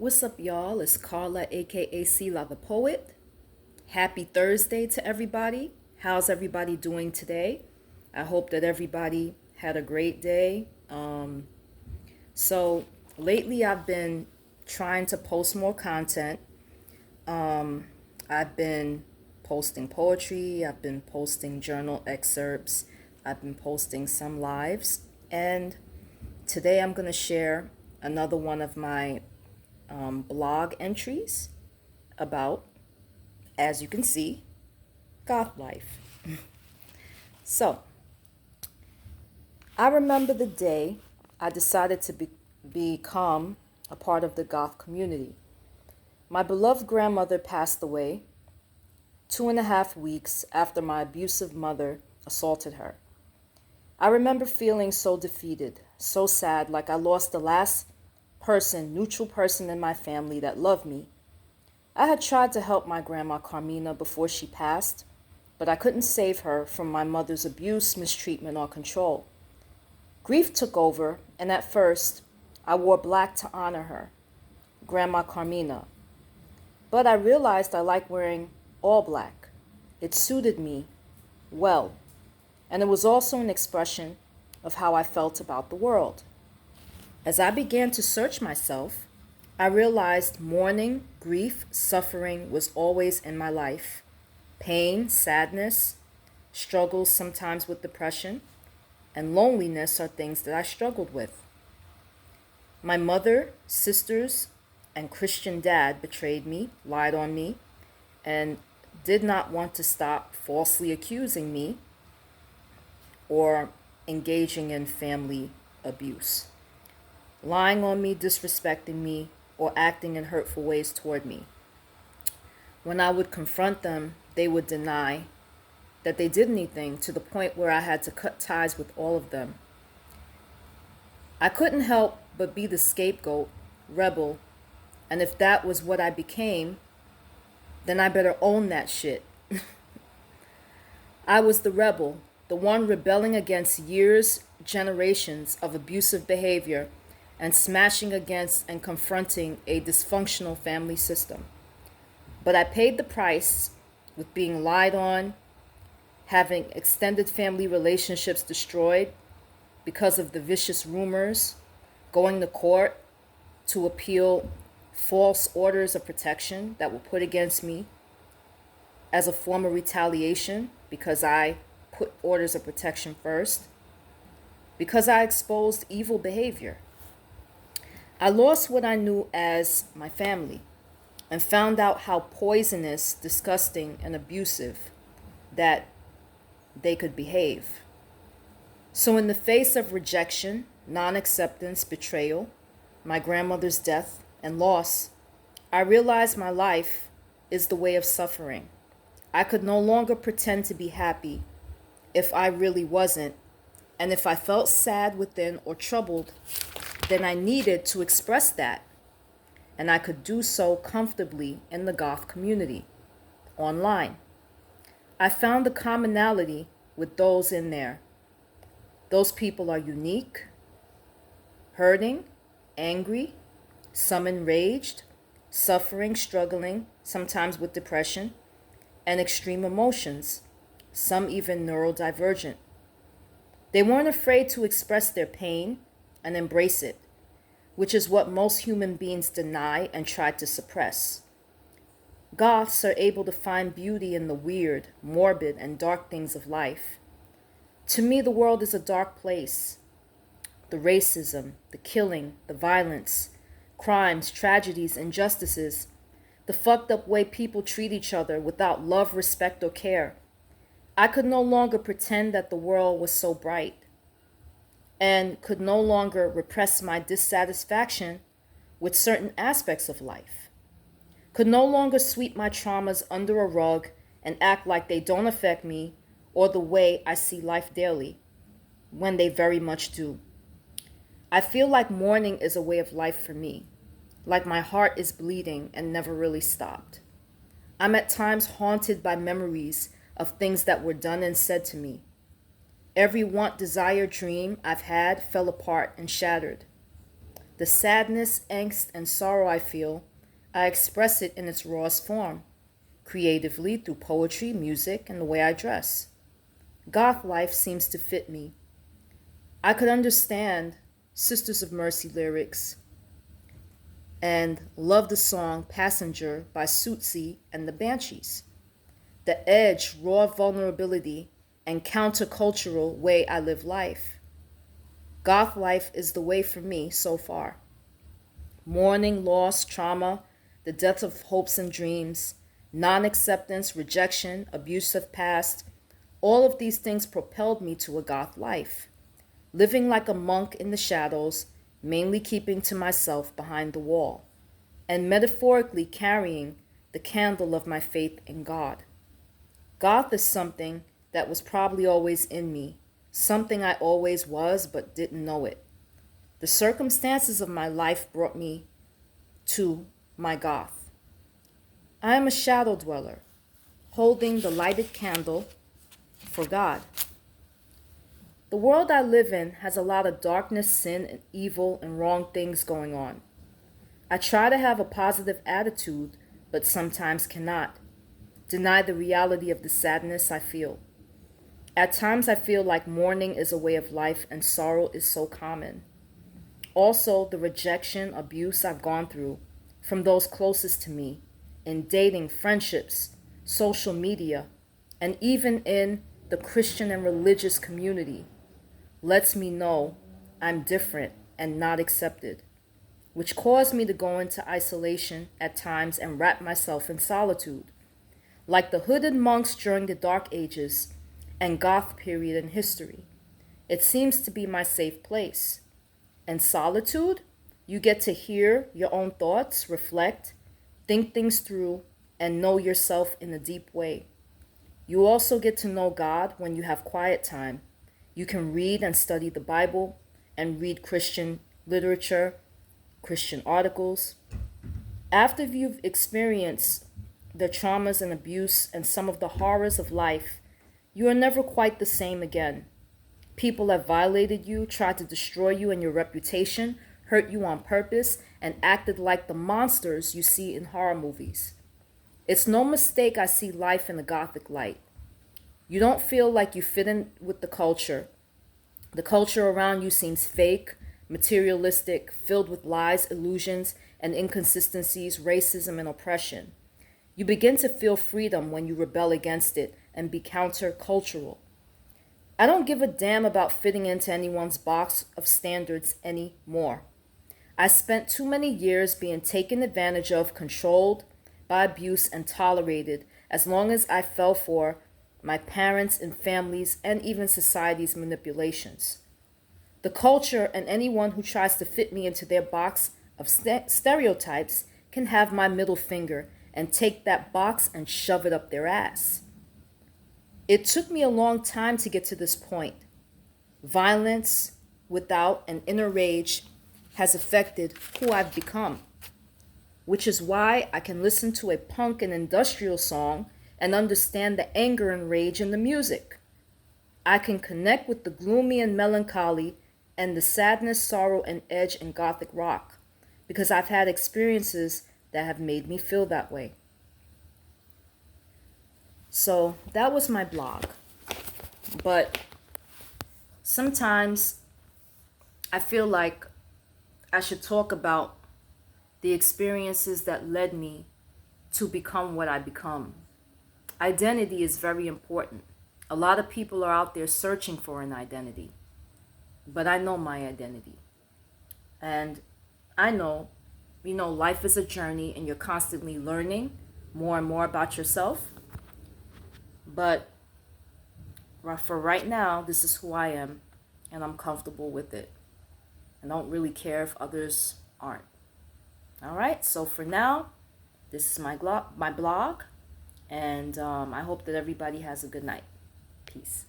What's up, y'all? It's Carla, aka Sila the Poet. Happy Thursday to everybody. How's everybody doing today? I hope that everybody had a great day. So, lately I've been trying to post more content. I've been posting poetry, I've been posting journal excerpts, I've been posting some lives, and today I'm going to share another one of my blog entries about, as you can see, goth life. So, I remember the day I decided to become a part of the goth community. My beloved grandmother passed away 2.5 weeks after my abusive mother assaulted her. I remember feeling so defeated, so sad, like I lost the last neutral person in my family that loved me. I had tried to help my grandma Carmina before she passed, but I couldn't save her from my mother's abuse, mistreatment, or control. Grief took over, and at first, I wore black to honor her, Grandma Carmina. But I realized I liked wearing all black. It suited me well, and it was also an expression of how I felt about the world. As I began to search myself, I realized mourning, grief, suffering was always in my life. Pain, sadness, struggles sometimes with depression, and loneliness are things that I struggled with. My mother, sisters, and Christian dad betrayed me, lied on me, and did not want to stop falsely accusing me or engaging in family abuse, lying on me, disrespecting me, or acting in hurtful ways toward me. When I would confront them, they would deny that they did anything, to the point where I had to cut ties with all of them. I couldn't help but be the scapegoat, rebel, and if that was what I became, then I better own that shit. I was the rebel, the one rebelling against years, generations of abusive behavior, and smashing against and confronting a dysfunctional family system. But I paid the price with being lied on, having extended family relationships destroyed because of the vicious rumors, going to court to appeal false orders of protection that were put against me as a form of retaliation because I put orders of protection first, because I exposed evil behavior. I lost what I knew as my family and found out how poisonous, disgusting, and abusive that they could behave. So in the face of rejection, non-acceptance, betrayal, my grandmother's death, and loss, I realized my life is the way of suffering. I could no longer pretend to be happy if I really wasn't, and if I felt sad within or troubled, then I needed to express that, and I could do so comfortably in the goth community, online. I found the commonality with those in there. Those people are unique, hurting, angry, some enraged, suffering, struggling, sometimes with depression, and extreme emotions, some even neurodivergent. They weren't afraid to express their pain and embrace it, which is what most human beings deny and try to suppress. Goths are able to find beauty in the weird, morbid, and dark things of life. To me, the world is a dark place. The racism, the killing, the violence, crimes, tragedies, injustices, the fucked up way people treat each other without love, respect, or care. I could no longer pretend that the world was so bright, and could no longer repress my dissatisfaction with certain aspects of life, could no longer sweep my traumas under a rug and act like they don't affect me or the way I see life daily, when they very much do. I feel like mourning is a way of life for me, like my heart is bleeding and never really stopped. I'm at times haunted by memories of things that were done and said to me. Every want, desire, dream I've had fell apart and shattered. The sadness, angst, and sorrow I feel, I express it in its rawest form, creatively through poetry, music, and the way I dress. Goth life seems to fit me. I could understand Sisters of Mercy lyrics and love the song Passenger by Suitsy and the Banshees. The edge, raw vulnerability, and countercultural way I live life. Goth life is the way for me so far. Mourning, loss, trauma, the death of hopes and dreams, non acceptance, rejection, abuse of past, all of these things propelled me to a goth life. Living like a monk in the shadows, mainly keeping to myself behind the wall, and metaphorically carrying the candle of my faith in God. Goth is something that was probably always in me, something I always was but didn't know it. The circumstances of my life brought me to my goth. I am a shadow dweller, holding the lighted candle for God. The world I live in has a lot of darkness, sin, and evil and wrong things going on. I try to have a positive attitude, but sometimes cannot. Deny the reality of the sadness I feel. At times I feel like mourning is a way of life and sorrow is so common. Also, the rejection, abuse I've gone through from those closest to me, in dating, friendships, social media, and even in the Christian and religious community, lets me know I'm different and not accepted, which caused me to go into isolation at times and wrap myself in solitude. Like the hooded monks during the Dark Ages and Goth period in history, it seems to be my safe place. And solitude, you get to hear your own thoughts, reflect, think things through, and know yourself in a deep way. You also get to know God when you have quiet time. You can read and study the Bible and read Christian literature, Christian articles. After you've experienced the traumas and abuse and some of the horrors of life, you are never quite the same again. People have violated you, tried to destroy you and your reputation, hurt you on purpose, and acted like the monsters you see in horror movies. It's no mistake I see life in a Gothic light. You don't feel like you fit in with the culture. The culture around you seems fake, materialistic, filled with lies, illusions, and inconsistencies, racism, and oppression. You begin to feel freedom when you rebel against it and be countercultural. I don't give a damn about fitting into anyone's box of standards anymore. I spent too many years being taken advantage of, controlled by abuse, and tolerated as long as I fell for my parents' and families' and even society's manipulations. The culture and anyone who tries to fit me into their box of stereotypes can have my middle finger and take that box and shove it up their ass. It took me a long time to get to this point. Violence without an inner rage has affected who I've become, which is why I can listen to a punk and industrial song and understand the anger and rage in the music. I can connect with the gloomy and melancholy and the sadness, sorrow, and edge in Gothic rock because I've had experiences that have made me feel that way. So that was my blog. But sometimes I feel like I should talk about the experiences that led me to become what I become. Identity is very important. A lot of people are out there searching for an identity, but I know my identity. And I know, life is a journey and you're constantly learning more and more about yourself. But for right now, this is who I am, and I'm comfortable with it. I don't really care if others aren't. All right, so for now, this is my blog, and I hope that everybody has a good night. Peace.